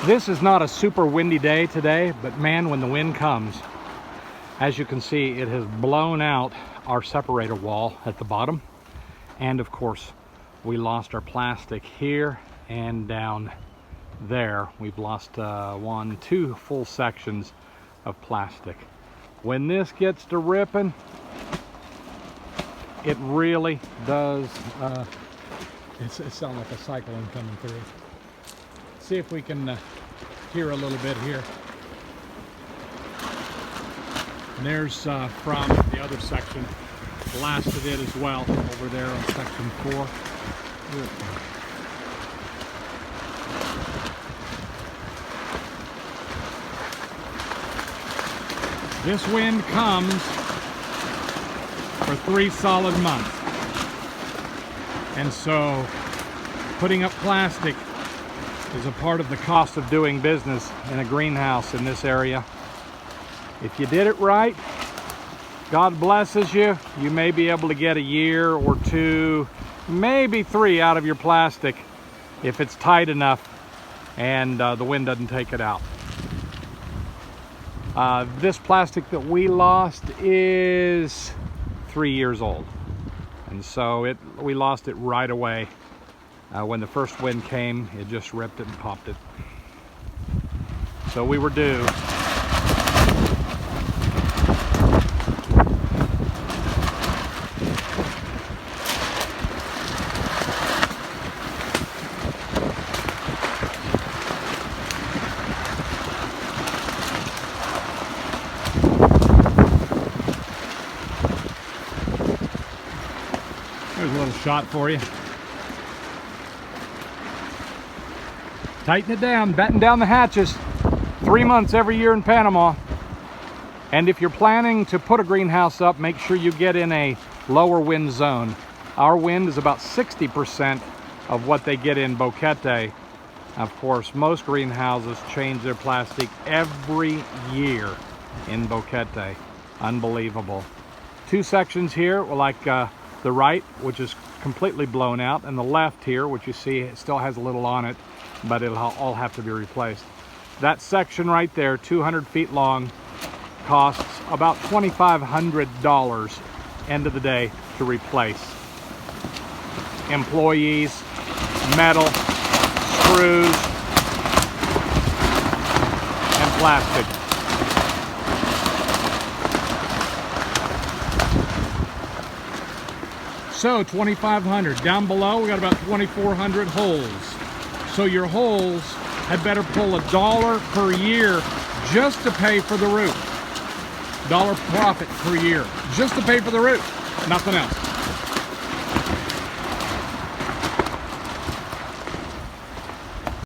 This is not a super windy day today, but man, when the wind comes, as you can see, it has blown out our separator wall at the bottom. And of course, we lost our plastic here and down there. We've lost two full sections of plastic. When this gets to ripping, it really does, it sounds like a cyclone coming through. See if we can hear a little bit here. And there's from the other section, blasted it as well over there on section 4. This wind comes for 3 solid months. And so putting up plastic is a part of the cost of doing business in a greenhouse in this area. If you did it right, God blesses you. You may be able to get a year or 2, maybe 3 out of your plastic if it's tight enough and the wind doesn't take it out. This plastic that we lost is 3 years old. And so we lost it right away. When the first wind came, it just ripped it and popped it. So we were due. There's a little shot for you. Tighten it down, batten down the hatches. 3 months every year in Panama. And if you're planning to put a greenhouse up, make sure you get in a lower wind zone. Our wind is about 60% of what they get in Boquete. Of course, most greenhouses change their plastic every year in Boquete. Unbelievable. 2 sections here, like the right, which is completely blown out, and the left here, which you see it still has a little on it, but it'll all have to be replaced. That section right there, 200 feet long, costs about $2,500 end of the day to replace. Employees, metal, screws, and plastic. So $2,500. Down below, we got about 2,400 holes. So your holes had better pull $1 per year just to pay for the roof. $1 profit per year, just to pay for the roof, nothing else.